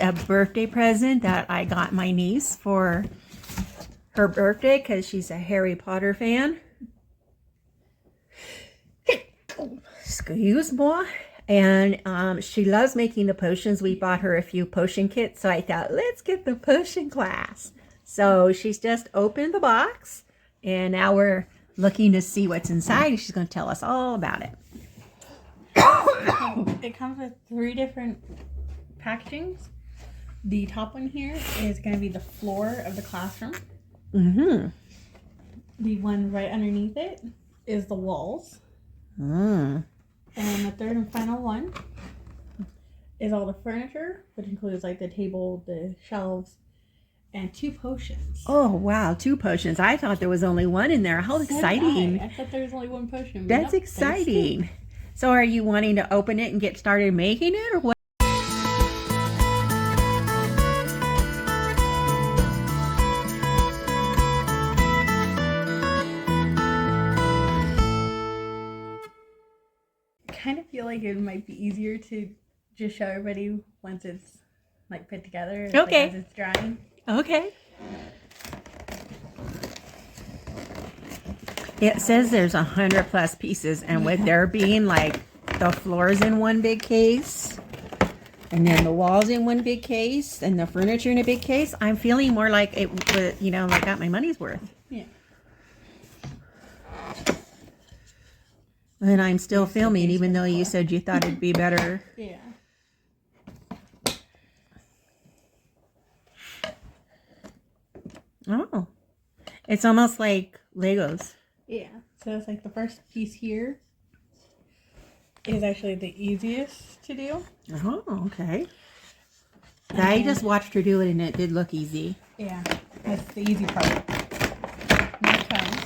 a birthday present that I got my niece for her birthday because she's a Harry Potter fan. Excuse me. And she loves making the potions. We bought her a few potion kits, so I thought, let's get the potion class. So she's just opened the box, and now we're looking to see what's inside. She's going to tell us all about it. It comes with 3 different packagings. The top one here is going to be the floor of the classroom. Mm-hmm. The one right underneath it is the walls. Mm. And the third and final one is all the furniture, which includes like the table, the shelves, and 2 potions. Oh, wow. 2 potions. I thought there was only one in there. How exciting. I thought there was only 1 potion. That's exciting. So are you wanting to open it and get started making it, or what? I kind of feel like it might be easier to just show everybody once it's like put together. Okay. Like, as it's drying. Okay. It says there's 100+ pieces, and with there being like the floors in one big case, and then the walls in one big case, and the furniture in a big case, I'm feeling more like it, you know, like I got my money's worth. Yeah. And I'm still filming, even though you said you thought it'd be better. Yeah. Oh, it's almost like Legos. Yeah. So it's like the first piece here is actually the easiest to do. Oh, okay. I just watched her do it, and it did look easy. Yeah, that's the easy part. Next comes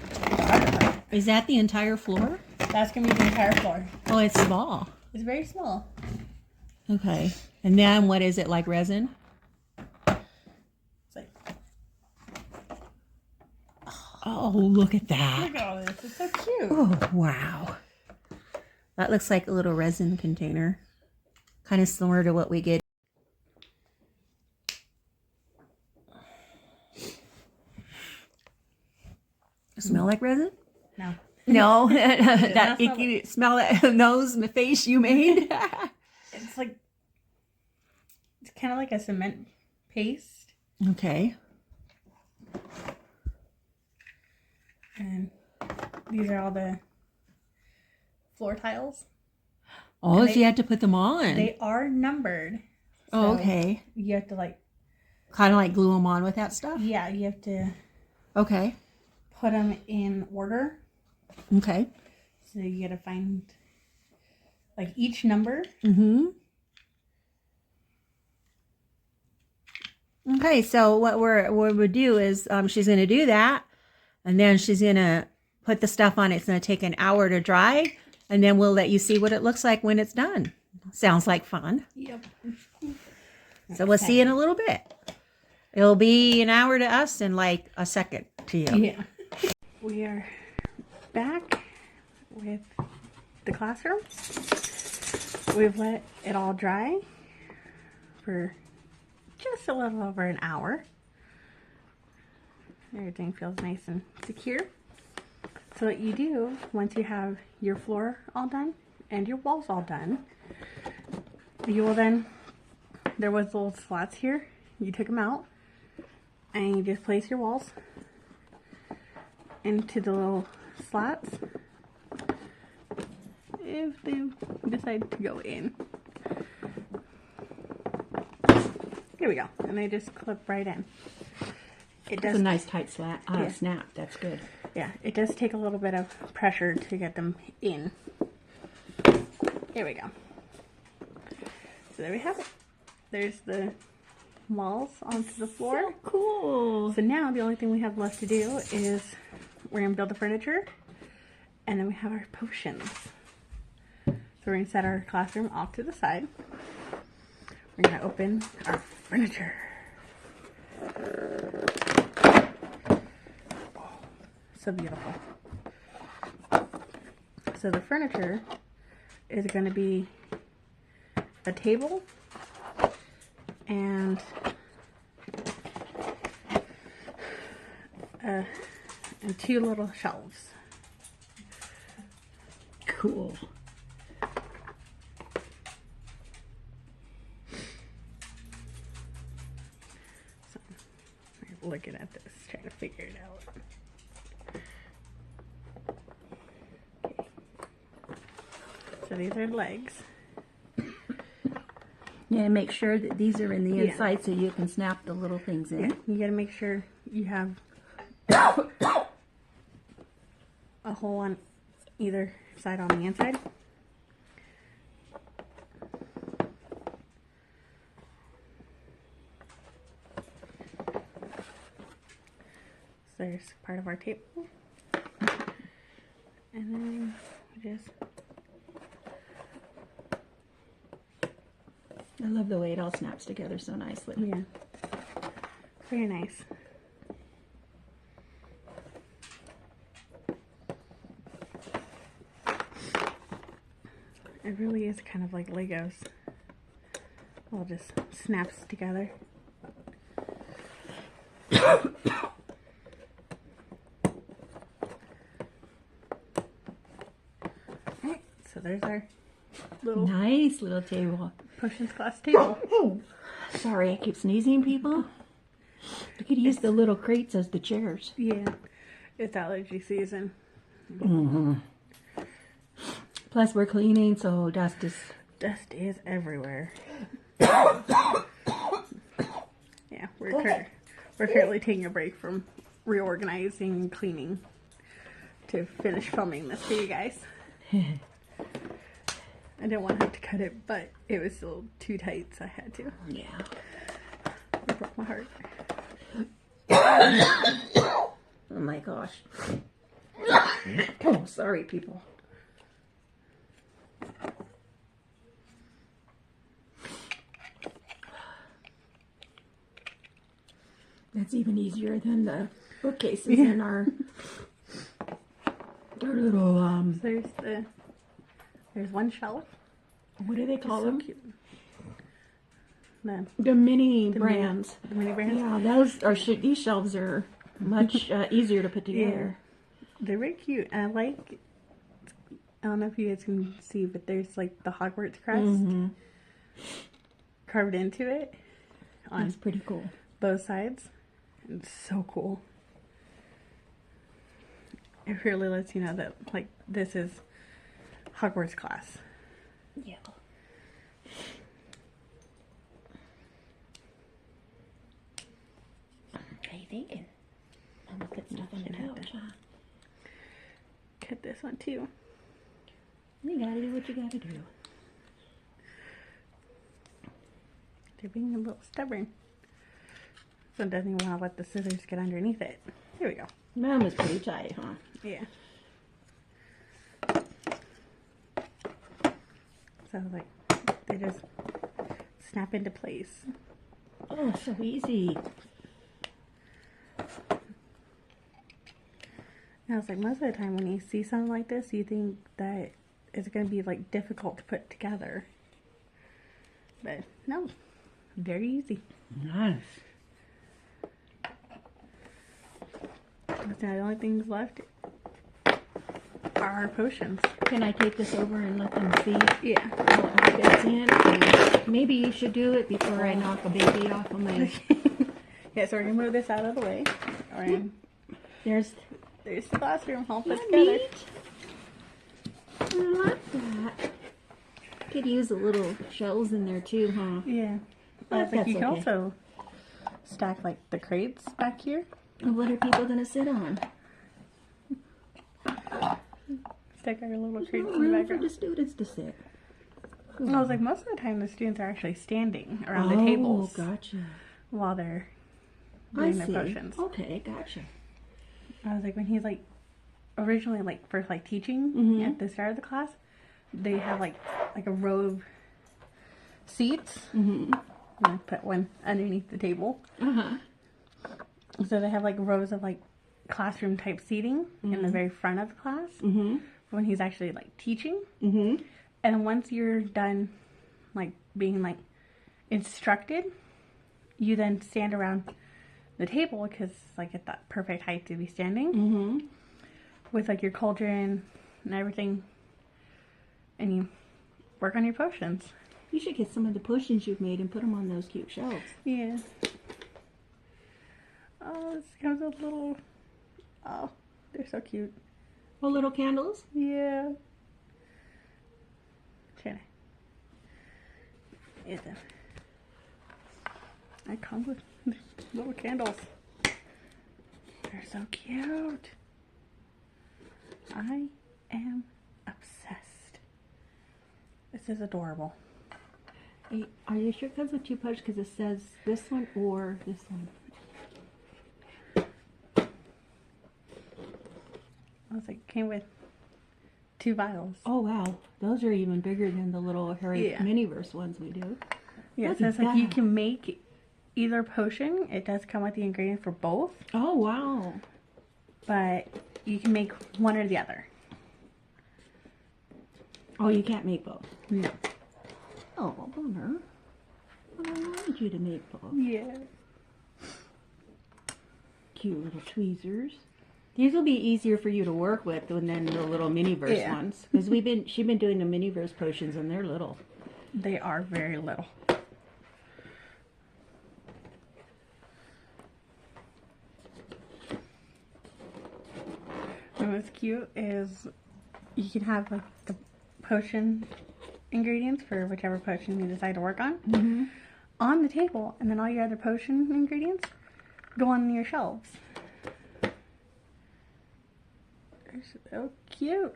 the harder part. Is that the entire floor? That's gonna be the entire floor. Oh, it's small. It's very small. Okay. And then what is it, like resin? It's like, Oh, look at that. look at all this. It's so cute. Oh, wow. That looks like a little resin container. Kind of similar to what we get. Smell like resin? No. No. That not icky smell that nose, my face you made. It's like, it's kind of like a cement paste. Okay. And these are all the floor tiles. Oh, so you had to put them on. They are numbered. Oh, So okay. You have to like, Kind of like glue them on with that stuff? yeah, you have to Okay. put them in order. Okay. So you gotta find like each number. Mm-hmm. Okay, so what we'll do is she's going to do that, and then she's going to put the stuff on. It's going to take an hour to dry, and then we'll let you see what it looks like when it's done. Sounds like fun. Yep. So we'll see in a little bit. It'll be an hour to us and like a second to you. Yeah. We are back with the classroom. We've let it all dry for just a little over an hour. Everything feels nice and secure. So what you do, once you have your floor all done and your walls all done, you will then, there was little slots here, you took them out, and you just place your walls into the little slots if they decide to go in. Here we go, and they just clip right in. It That's does a nice tight snap. Yeah. Snap. That's good. Yeah, it does take a little bit of pressure to get them in. Here we go. So there we have it. There's the walls onto the floor. So cool. So now the only thing we have left to do is we're going to build the furniture, and then we have our potions. So we're going to set our classroom off to the side. We're going to open our furniture. So beautiful. So the furniture is going to be a table and two little shelves. Cool. So, I'm looking at this, trying to figure it out. Okay. So these are legs. Yeah, make sure that these are in the Yeah. inside so you can snap the little things in. Yeah, you gotta make sure you have a hole on either side on the inside. So there's part of our table. And then we just... I love the way it all snaps together so nicely. Yeah. Very nice. It really is kind of like Legos. It all just snaps together. Alright, so there's our little Nice little table. potions class table. Oh, sorry, I keep sneezing, people. You could use the little crates as the chairs. Yeah, it's allergy season. Mm-hmm. Plus, we're cleaning, so dust Dust is everywhere. Yeah, we're currently taking a break from reorganizing and cleaning to finish filming this for you guys. I didn't want to have to cut it, but it was still too tight, so I had to. Yeah. It broke my heart. Oh my gosh. Oh, sorry, people. That's even easier than the bookcases in our little So there's one shelf. what do they call them? Cute. The mini brands. The mini brands. Yeah, those are these shelves are much easier to put together. They're very cute. And I don't know if you guys can see, but there's like the Hogwarts crest carved into it on That's pretty cool. both sides. It's so cool. It really lets you know that like this is Hogwarts class. Yeah. What are you thinking? I'm gonna put stuff on the couch, huh? Cut this one too. You gotta do what you gotta do. They're being a little stubborn. So it doesn't even want to let the scissors get underneath it. Here we go. Mine was pretty tight, huh? Yeah. So like they just snap into place. Oh, so easy. And I was like, most of the time when you see something like this, you think that it's going to be like difficult to put together. But no, very easy. Nice. So the only things left are our potions. Can I take this over and let them see Yeah. how it fits in? And maybe you should do it before I knock a baby off of my... Yeah, so we're going to move this out of the way. And There's there's the classroom all put Isn't together. that neat? I like that. Could use a little shells in there too, huh? Yeah. But Like that's you can okay. also stack like the crates back here. What are people gonna sit on? Stack our little There's crates no in the room for background. the students to sit. And I was like, most of the time the students are actually standing around the Oh, tables gotcha. while they're I doing their see. potions. Okay, gotcha. I was like, when he's like originally like first like teaching Mhm. at the start of the class, they have like a row of seats. Mm-hmm. And I put one underneath the table. Uh-huh. So they have like rows of like classroom type seating in the very front of the class Mm-hmm. when he's actually like teaching. Mm-hmm. And once you're done like being like instructed, you then stand around the table because it's like at that perfect height to be standing. Mm-hmm. With like your cauldron and everything. And you work on your potions. You should get some of the potions you've made and put them on those cute shelves. Yeah. Oh, this comes with little... Oh, they're so cute. Oh, little candles? Yeah. Try to... Yeah. I come with little candles. They're so cute. I am obsessed. This is adorable. Hey, are you sure it comes with 2 potions? Because it says this one or this one. I was like, came with 2 vials. Oh, wow. Those are even bigger than the little Harry Yeah. Miniverse ones we do. Yeah, Look so at it's like you that. can make either potion. It does come with the ingredients for both, Oh, wow. but you can make one or the other. Oh, you can't make both. No. Oh, bummer. Well, I wanted you to make both. Yeah. Cute little tweezers. These will be easier for you to work with than the little Miniverse Yeah. ones. Because she's been doing the Miniverse potions and they're little. They are very little. And what's cute is you can have like the potion ingredients for whichever potion you decide to work on on the table, and then all your other potion ingredients go on your shelves. They're so cute.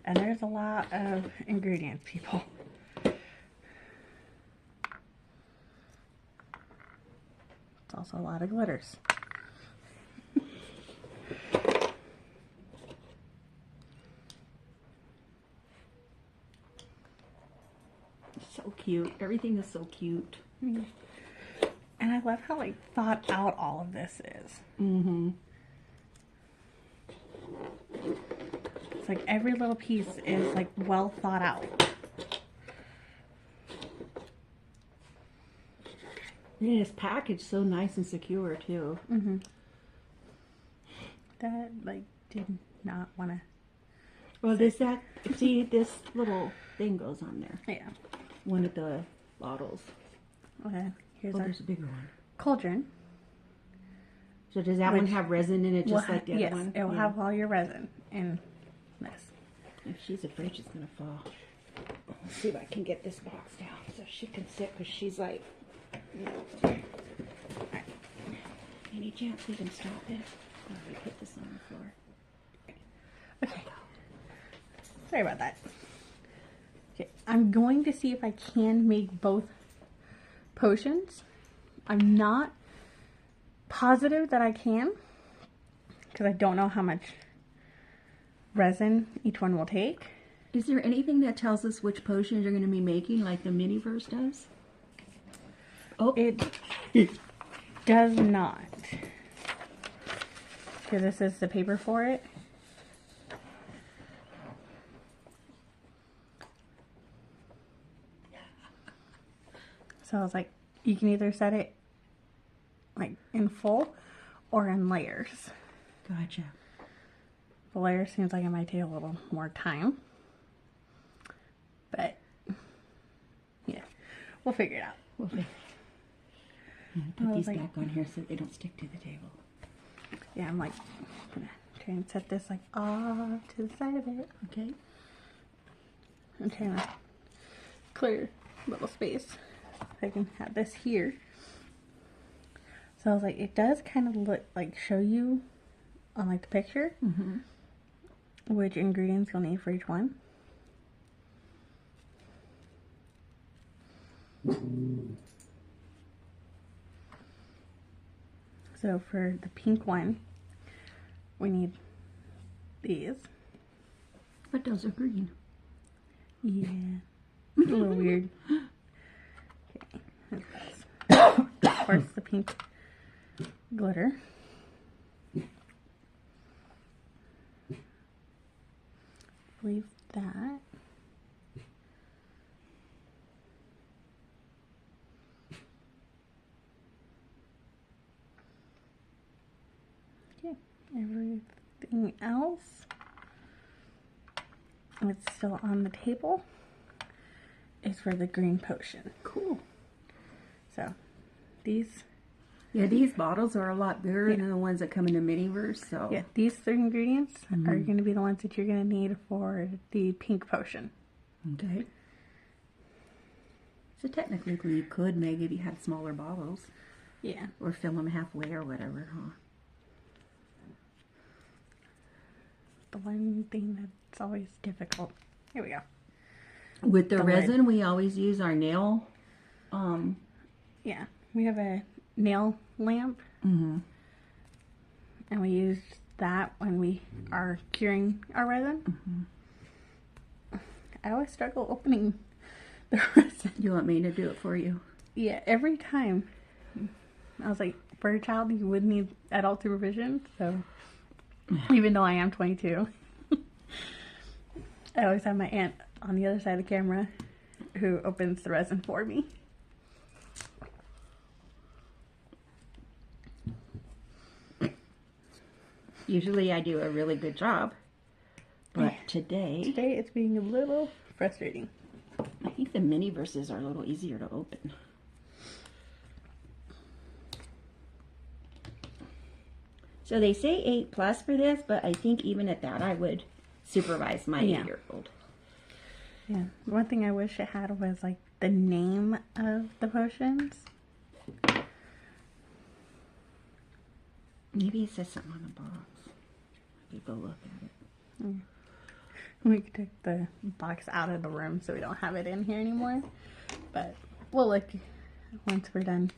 And there's a lot of ingredients, people. It's also a lot of glitters. So cute. Everything is so cute. And I love how like thought out all of this is. Mm-hmm. It's like every little piece is like well thought out. And it's packaged so nice and secure too. Mm-hmm. That like did not want to. Well, this little thing goes on there. Yeah. One of the bottles. Okay. Here's Oh, our there's a bigger one. cauldron. So does that one have resin in it just like the other yes, one? it will have all your resin in this. If she's afraid she's gonna fall. Let's see if I can get this box down so she can sit because she's like, you know. Alright. Any chance we can stop it? Or we put this on the floor? Okay. Sorry about that. Okay, I'm going to see if I can make both potions. I'm not positive that I can because I don't know how much resin each one will take. Is there anything that tells us which potions you're going to be making like the Miniverse does? Oh, It does not. Here, this is the paper for it. So I was like, you can either set it like in full or in layers. gotcha. The layers seems like it might take a little more time. But yeah, we'll figure it out. We'll figure it out. Put I was these like- back on here so they don't stick to the table. Yeah, I'm like gonna try and set this like off to the side of it. Okay. I'm trying to clear a little space so I can have this here. So I was like, it does kind of look like show you on like the picture which ingredients you'll need for each one. So for the pink one, we need these. But those are green. Yeah. A little weird. Okay. Of course, the pink glitter. Leave that. Everything else, it's still on the table, is for the green potion. Cool. So these, Yeah, these bottles are a lot bigger than the ones that come in the Miniverse. So yeah, these three ingredients are going to be the ones that you're going to need for the pink potion. Okay. So technically, you could maybe have smaller bottles. Yeah. Or fill them halfway or whatever, huh? The one thing that's always difficult. Here we go. With the resin, lid. we always use our nail. Yeah, we have a nail lamp, and we use that when we are curing our resin. I always struggle opening the resin. You want me to do it for you? Yeah, every time. I was like, for a child, you would need adult supervision, so even though I am 22, I always have my aunt on the other side of the camera who opens the resin for me. Usually I do a really good job, but today It's being a little frustrating. I think the Miniverses are a little easier to open. So they say 8+ for this, but I think even at that I would supervise my 8-year-old. Yeah, one thing I wish it had was like the name of the potions. Maybe it says something on the box. Maybe go look at it. We could take the box out of the room so we don't have it in here anymore. But we'll look once we're done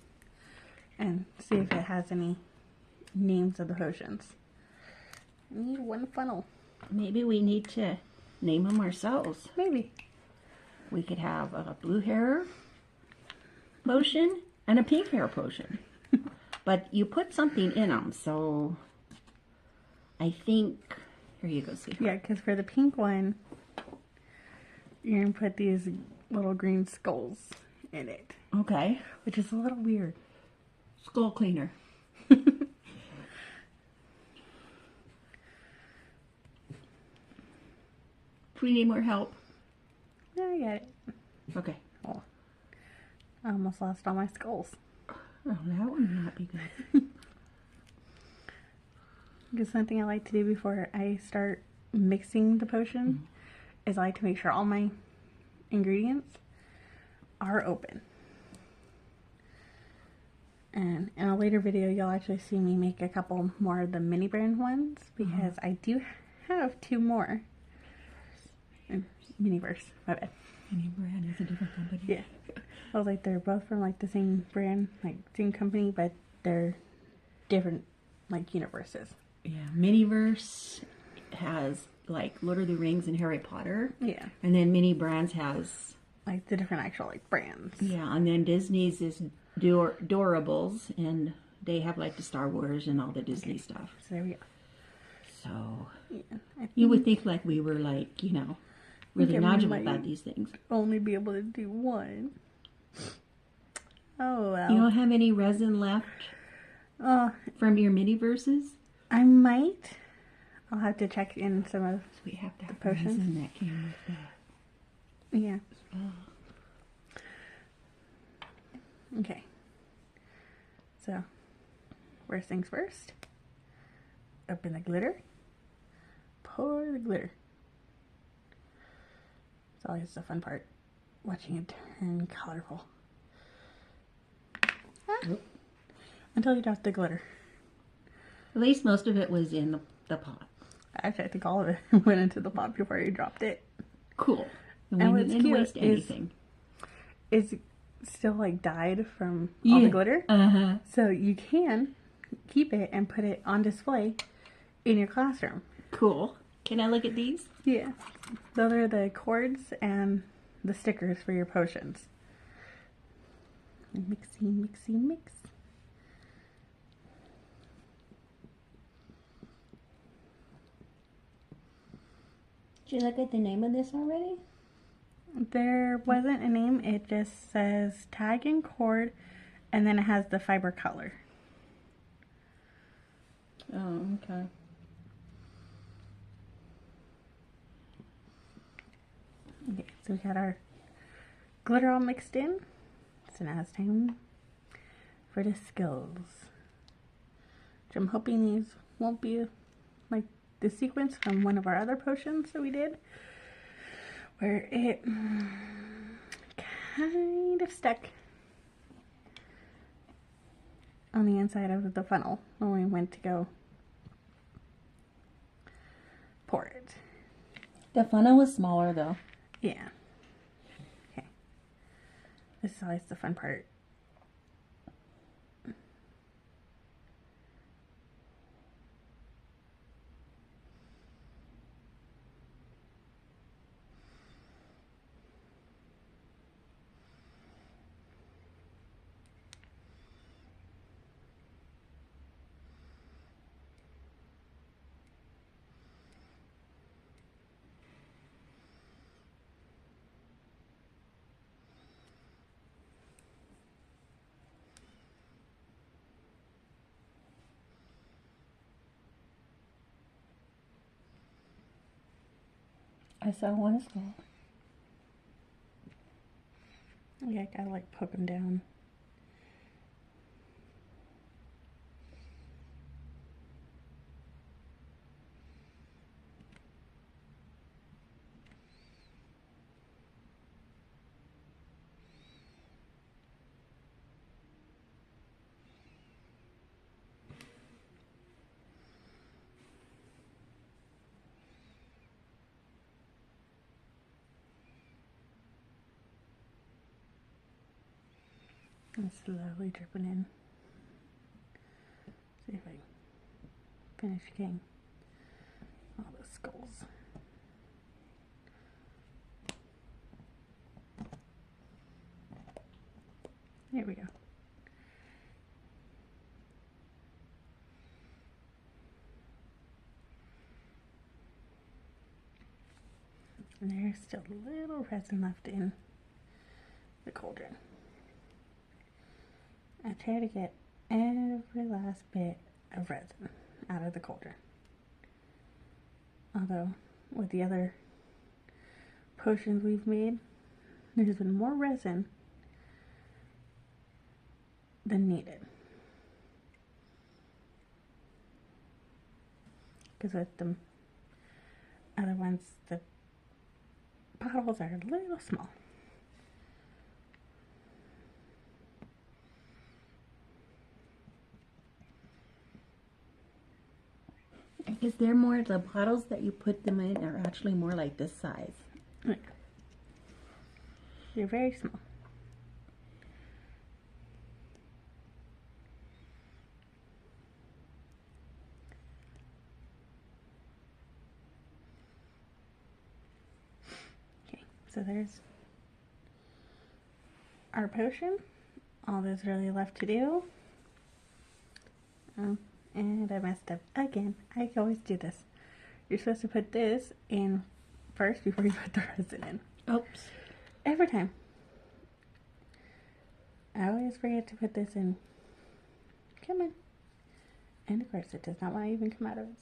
and see if it has any names of the potions. I need one funnel. Maybe we need to name them ourselves. Maybe. We could have a blue hair potion and a pink hair potion. But you put something in them, so I think... Here you go, sweetheart. Yeah, because for the pink one, you're going to put these little green skulls in it. Okay. Which is a little weird. Skull cleaner. If we need more help. Yeah, I get it. Okay. Oh, I almost lost all my skulls. Oh, that would not be good. Because something I like to do before I start mixing the potion is I like to make sure all my ingredients are open. And in a later video, you'll actually see me make a couple more of the mini brand ones because I do have 2 more. Miniverse, my bad. Mini brand is a different company. Yeah. I was like, they're both from like the same brand, like same company, but they're different like universes. Yeah, Miniverse has like Lord of the Rings and Harry Potter. Yeah. And then Mini Brands has... Like the different actual like brands. Yeah, and then Disney's is Doorables, and they have like the Star Wars and all the Disney stuff. So there we go. So, Yeah, you would think like we were like, you know, really knowledgeable about these things. Only be able to do one. Oh well. You don't have any resin left from your Miniverses? I might. I'll have to check in some of We have to have potions. resin that came with that. Yeah. Okay. So, first things first. Open the glitter. Pour the glitter. It's always the fun part. Watching it turn colorful. Until you drop the glitter. At least most of it was in the pot. Actually, I think all of it went into the pot before you dropped it. Cool. And we what's didn't cute waste anything. It's still like dyed from all the glitter. Uh-huh. So you can keep it and put it on display in your classroom. Cool. Can I look at these? Yeah. Those are the cords and the stickers for your potions. Mixy, mixy, mix. Did you look at the name of this already? There wasn't a name. It just says tag and cord, and then it has the fiber color. Oh, okay. So we got our glitter all mixed in. So now it's time for the skills. Which I'm hoping these won't be like the sequence from one of our other potions that we did, where it kind of stuck on the inside of the funnel when we went to go pour it. The funnel was smaller though. Yeah. Okay. This is always the fun part. I saw one skull. Yeah, I gotta like poke them down. And slowly dripping in. See if I finish getting all the skulls. There we go. And there's still a little resin left in the cauldron. I try to get every last bit of resin out of the cauldron. Although, with the other potions we've made, there's been more resin than needed. Because with the other ones, the bottles are a little small. Is there more, the bottles that you put them in are actually more like this size? Look. They're very small. Okay, so there's our potion. All that's really left to do. And I messed up again. I always do this. You're supposed to put this in first before you put the resin in. Oops. Every time. I always forget to put this in. Come on. And of course it does not want to even come out of it.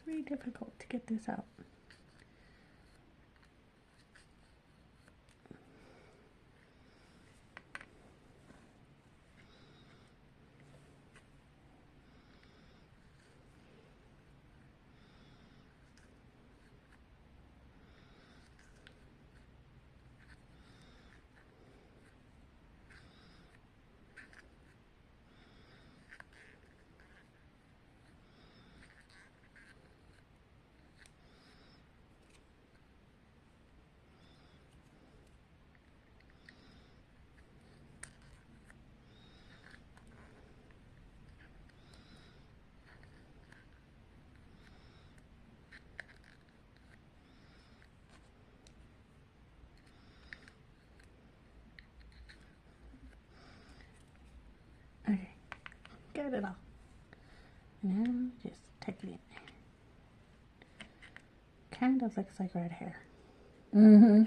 Very difficult to get this out. Get it all. And now just tuck it in. Kind of looks like red hair. Mm-hmm.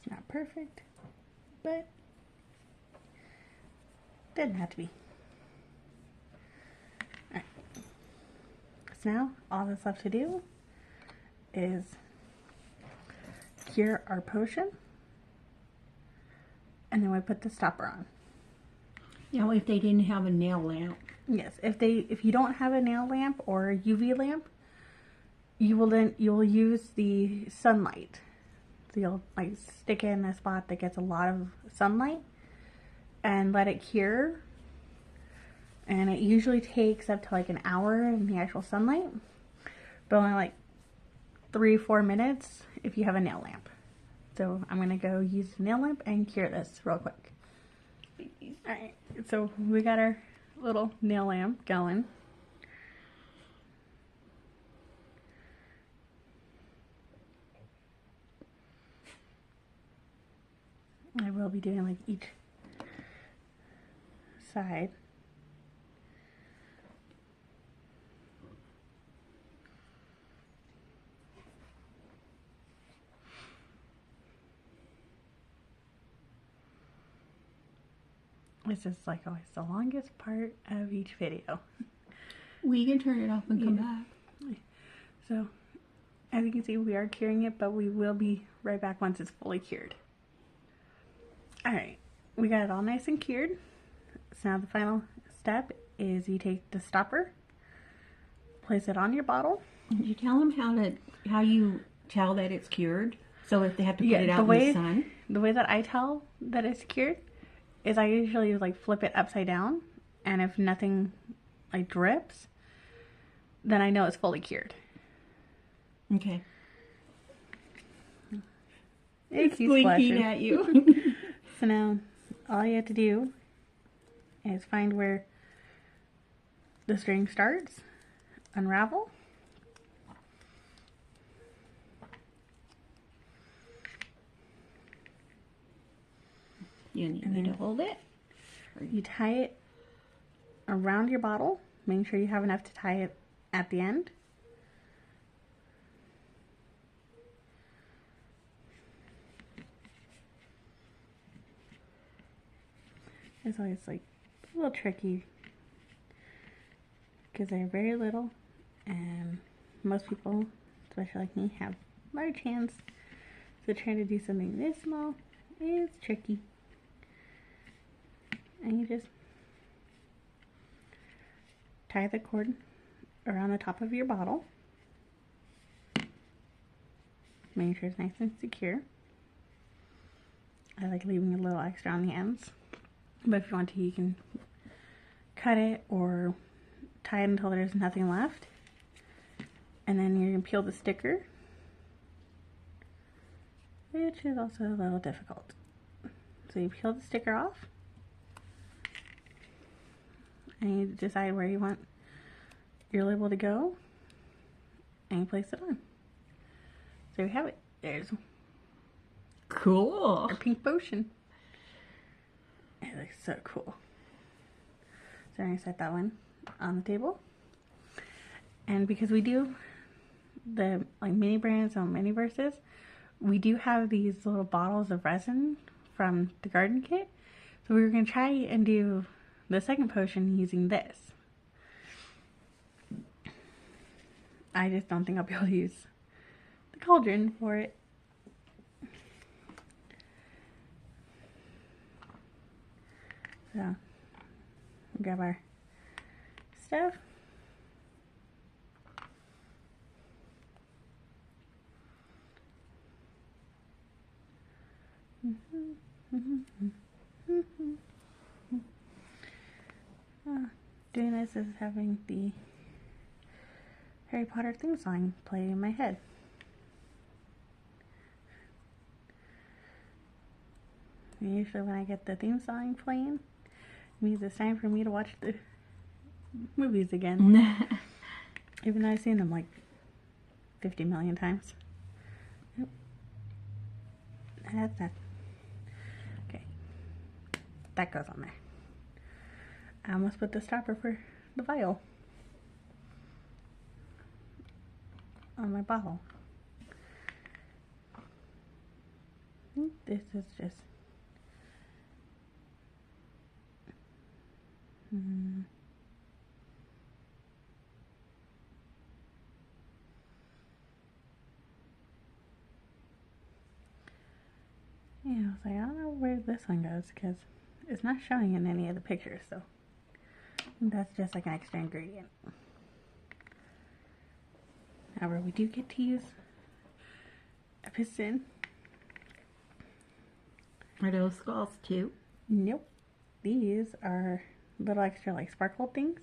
It's not perfect, but didn't have to be. Alright. So now all that's left to do is cure our potion, and then we put the stopper on. Now, if they didn't have a nail lamp, Yes, if you don't have a nail lamp or a UV lamp, you'll use the sunlight. So you'll like stick it in a spot that gets a lot of sunlight and let it cure. And it usually takes up to like an hour in the actual sunlight, but only like 3-4 minutes if you have a nail lamp. So I'm gonna go use the nail lamp and cure this real quick. Alright, so we got our little nail lamp going. I will be doing like each side. This is like always the longest part of each video. we can turn it off and come back. So, as you can see, we are curing it, but we will be right back once it's fully cured. Alright, we got it all nice and cured. So now the final step is you take the stopper, place it on your bottle. Did you tell them how you tell that it's cured? So if they have to put it out in the sun? The way that I tell that it's cured is I usually like flip it upside down, and if nothing like drips, then I know it's fully cured. Okay. It's blinking at you. So now all you have to do is find where the string starts, unravel, You need me to hold it? you tie it around your bottle, making sure you have enough to tie it at the end. It's always like a little tricky because they're very little, and most people, especially like me, have large hands. So trying to do something this small is tricky. And you just tie the cord around the top of your bottle, making sure it's nice and secure. I like leaving a little extra on the ends, but if you want to, you can cut it or tie it until there's nothing left. And then you're going to peel the sticker, which is also a little difficult. So you peel the sticker off, and you decide where you want your label to go, and you place it on. So you have it. There's Cool. our pink potion. It looks so cool. So I'm going to set that one on the table. And because we do the like mini brands and mini verses, we do have these little bottles of resin from the garden kit. So we were going to try and do the second potion using this. I just don't think I'll be able to use the cauldron for it. So, grab our stuff. doing this is having the Harry Potter theme song play in my head. And usually when I get the theme song playing, it means it's time for me to watch the movies again. Even though I've seen them like 50 million times. Yep. That's that. Okay. That goes on there. I almost put the stopper for the vial on my bottle. This is just yeah, I was like, I don't know where this one goes because it's not showing in any of the pictures, so that's just like an extra ingredient. However, we do get to use a piston. Are those skulls too? Nope. These are little extra like sparkle things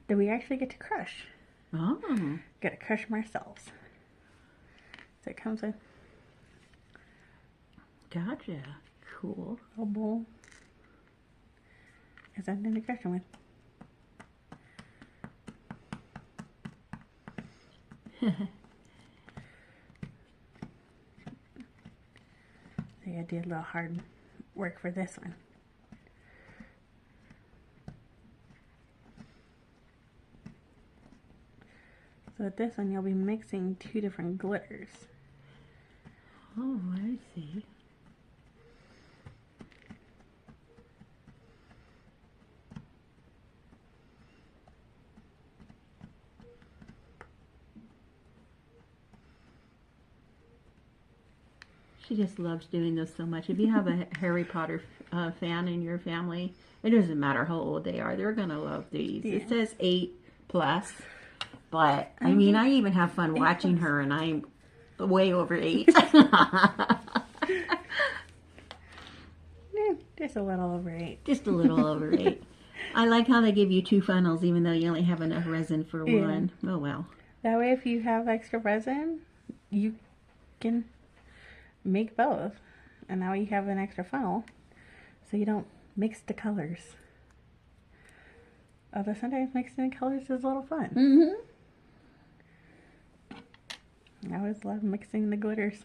that we actually get to crush. Oh. Get to crush them ourselves. So it comes with Gotcha. Cool. a bowl. Is something to crush them with. So I did a little hard work for this one. So with this one, you'll be mixing 2 different glitters. Oh, I see. She just loves doing this so much. If you have a Harry Potter fan in your family, it doesn't matter how old they are, they're going to love these. Yeah. It says 8+, but I mean, I even have fun watching her, and I'm way over 8. Just a little over 8. Just a little over 8. I like how they give you 2 funnels, even though you only have enough resin for one. Oh, well. That way, if you have extra resin, you can make both. And now you have an extra funnel, so you don't mix the colors. Although sometimes mixing the colors is a little fun. Mm-hmm. I always love mixing the glitters.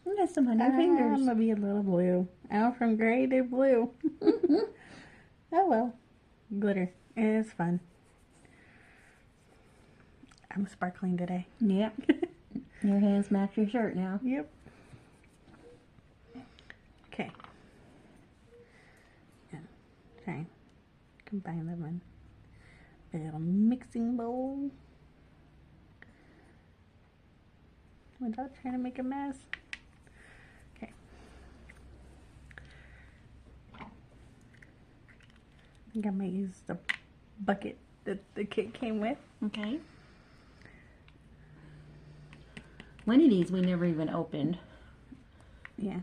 You got some on your fingers. I'm gonna be a little blue. I'm from gray to blue. Oh well. Glitter. It is fun. I'm sparkling today. Yep. Your hands match your shirt now. Yep. Okay. And try and combine them in a little mixing bowl without trying to make a mess. Okay. I think I might use the bucket that the kit came with. Okay. One of these we never even opened. Yeah.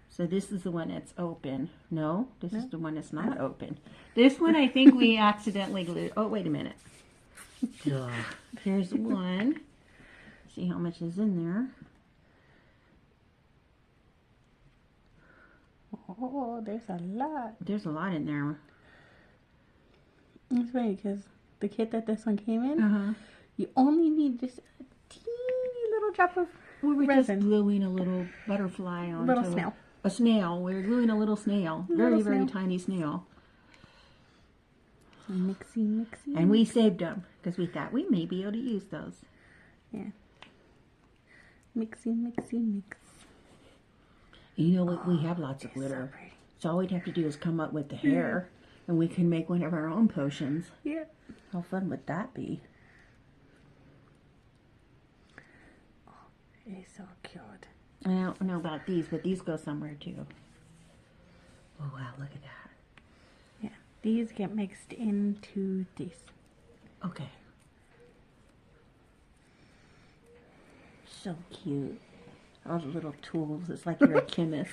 So this is the one that's open. No, this is the one that's not open. This one I think we accidentally glued. Oh, wait a minute. Here's one. See how much is in there. Oh, there's a lot. There's a lot in there. It's funny because the kit that this one came in, you only need just a teeny little drop of We were resin. just gluing a little butterfly onto Little snail. A snail. We were gluing a little snail. Little Very snail. tiny snail. Mixy. And we saved them because we thought we may be able to use those. Yeah. Mixy, mix. You know what? We have lots of It's so glitter. pretty. So all we'd have to do is come up with the hair, and we can make one of our own potions. Yeah. How fun would that be? It's so cute. I don't know about these, but these go somewhere too. Oh wow, look at that. Yeah. These get mixed into this. Okay. so cute. All the little tools. It's like you're a chemist.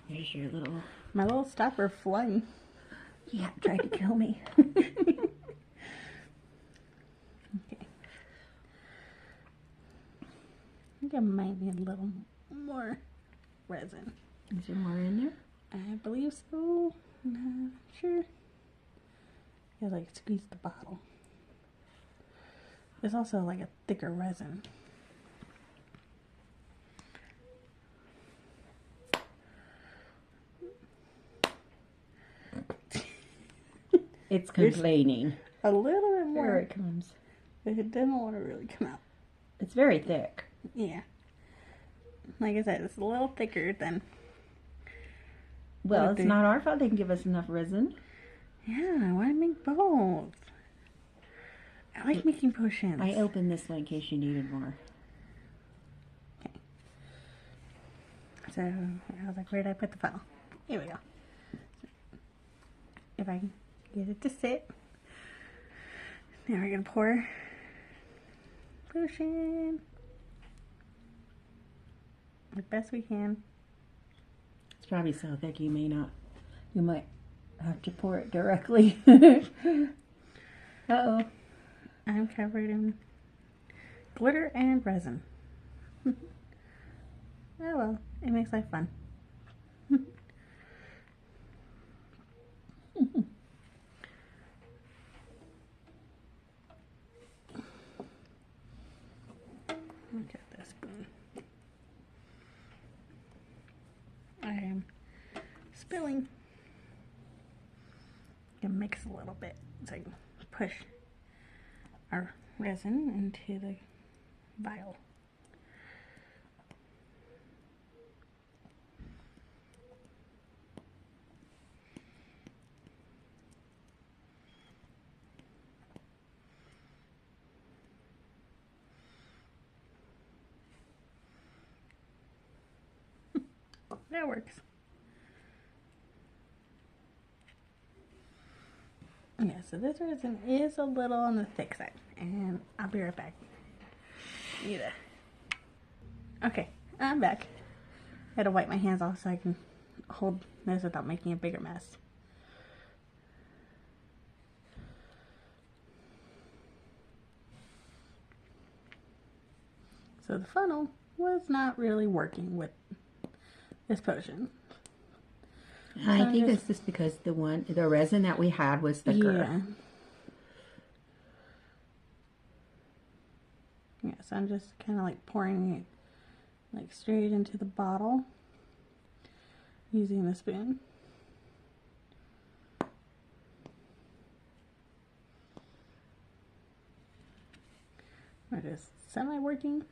Here's your little... My little stopper flying. Yeah, tried to kill me. Okay. I think I might need a little more resin. Is there more in there? I believe so. Not sure. You like squeeze the bottle. There's also like a thicker resin. It's complaining. A little bit There more. it comes. But it didn't want to really come out. It's very thick. Yeah. Like I said, it's a little thicker than... Well, What it's the- not our fault they can give us enough resin. Yeah, I want to make both. I like making potions. I opened this one in case you needed more. So I was like, where did I put the funnel? Here we go. If I can get it to sit. Now we're going to pour potion as best we can. It's probably so thick you might have to pour it directly. Uh-oh. I'm covered in glitter and resin. Oh well, it makes life fun. Look at this spoon. I am spilling. Gonna mix a little bit so I can push our resin into the vial. That works. Yeah, so this resin is a little on the thick side, and I'll be right back. Okay, I'm back. I had to wipe my hands off so I can hold this without making a bigger mess. So the funnel was not really working with this potion. I think it's just because the resin that we had was thicker. Yeah. Yeah, so I'm just kind of like pouring it like straight into the bottle using the spoon. It is semi-working.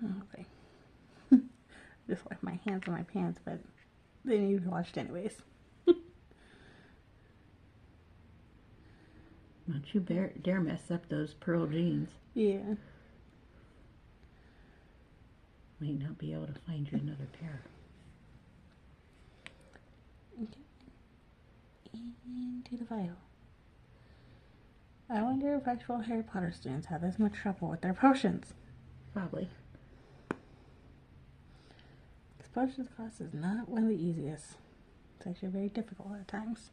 Okay. Just left my hands on my pants, but they need to be washed anyways. Don't you dare mess up those pearl jeans. Yeah. Might not be able to find you another pair. Okay. Into the vial. I wonder if actual Harry Potter students have this much trouble with their potions. Probably. This potions class is not one of the easiest. It's actually very difficult at times.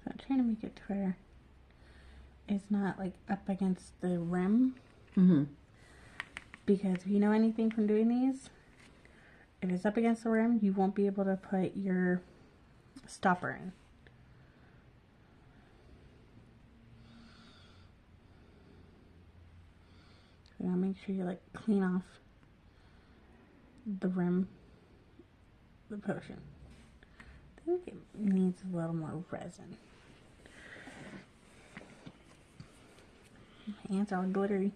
So I'm trying to make it to where it's not like up against the rim. Mm-hmm. Because if you know anything from doing these, if it's up against the rim, you won't be able to put your stopper in. So now make sure you like clean off the rim of the potion. I think it needs a little more resin. ants are all glittery.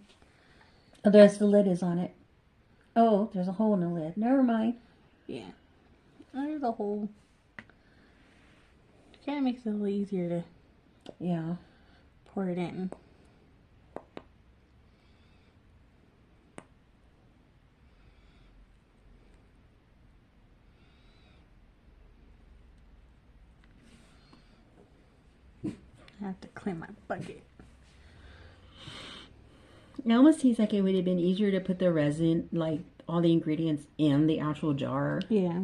Oh, there's the lid is on it. Oh, there's a hole in the lid. Never mind. Yeah. There's a hole. Kind of makes it a little easier to Yeah. pour it in. I have to clean my bucket. It almost seems like it would have been easier to put the resin, like all the ingredients, in the actual jar. Yeah.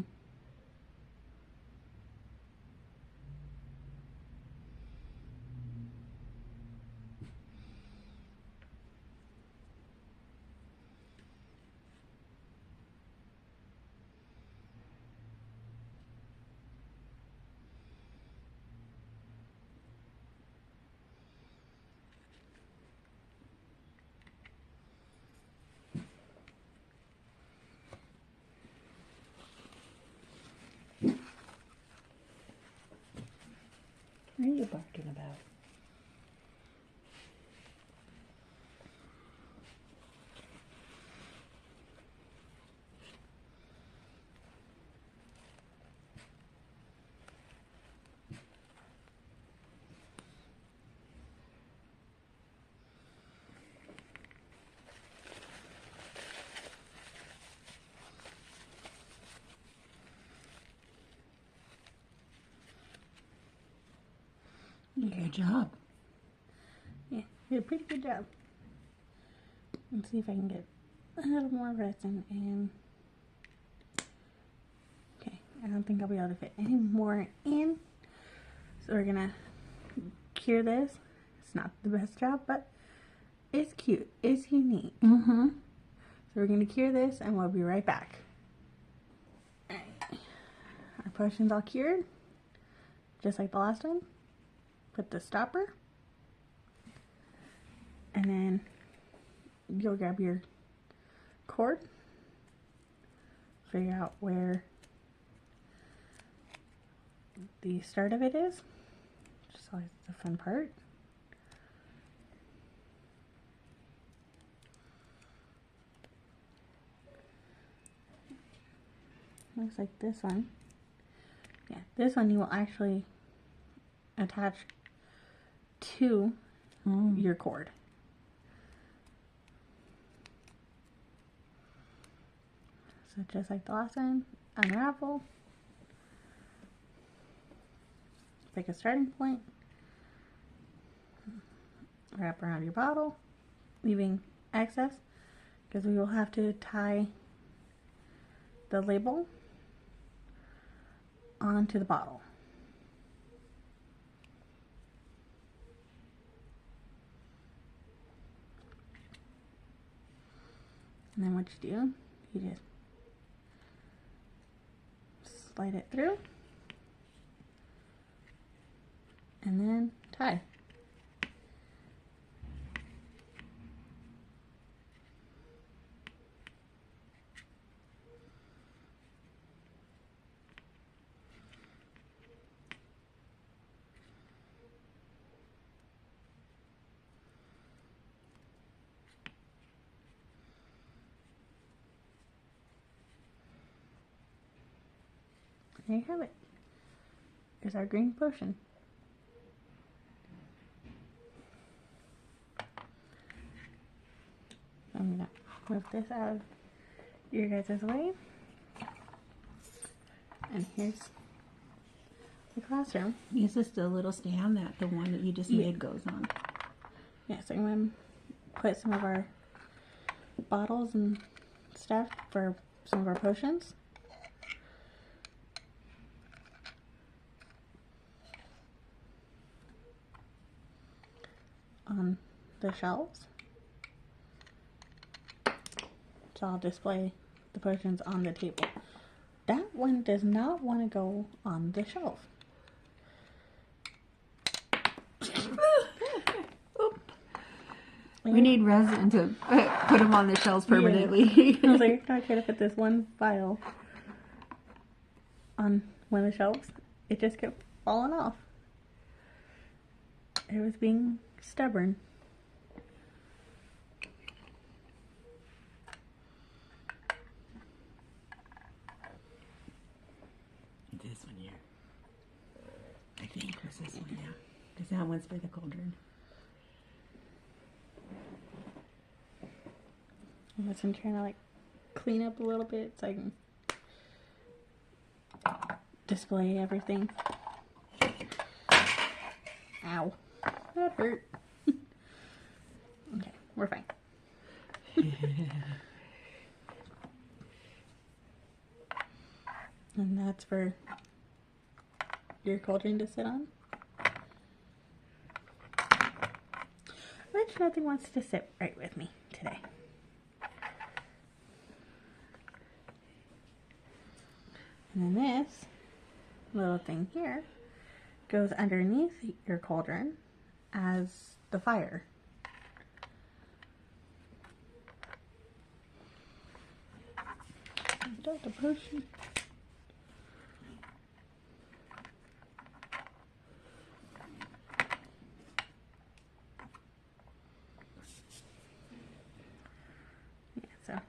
What are you barking about? Good job. Yeah, you did a pretty good job. Let's see if I can get a little more resin in. Okay, I don't think I'll be able to fit any more in. So we're gonna cure this. It's not the best job, but it's cute. It's unique. Mm-hmm. So we're gonna cure this and we'll be right back. Alright. Our potion's all cured. Just like the last one. Put the stopper. And then you'll grab your cord. Figure out where the start of it is. Just always the fun part. Looks like this one. Yeah, this one you will actually attach to your cord. So just like the last one, unravel, pick a starting point, wrap around your bottle, leaving excess because we will have to tie the label onto the bottle. And then what you do, you just slide it through and then tie. There you have it. There's our green potion. I'm gonna move this out of your guys' way. And here's the classroom. Is this the little stand that the one that you just made goes on? Yeah, so I'm gonna put some of our bottles and stuff for some of our potions. On the shelves. So I'll display the potions on the table. That one does not want to go on the shelf. We need resin to put them on the shelves permanently. I was like, I try to put this one vial on one of the shelves. It just kept falling off. It was being stubborn. for the cauldron. I'm trying to like clean up a little bit so I can display everything. Ow. That hurt. Okay, we're fine. And that's for your cauldron to sit on. Which nothing wants to sit right with me today. And then this little thing here goes underneath your cauldron as the fire. Start the potion. Yeah, so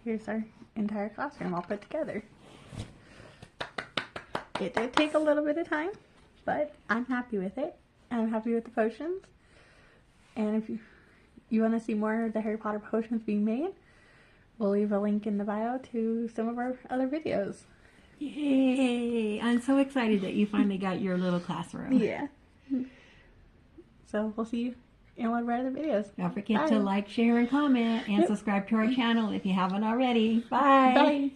here's our entire classroom all put together. It did take a little bit of time, but I'm happy with it. I'm happy with the potions. And if you want to see more of the Harry Potter potions being made, we'll leave a link in the bio to some of our other videos. Yay! I'm so excited that you finally got your little classroom. Yeah. So we'll see you in one of our other videos. Don't forget Bye. to like, share, and comment, and subscribe to our channel if you haven't already. Bye! Bye.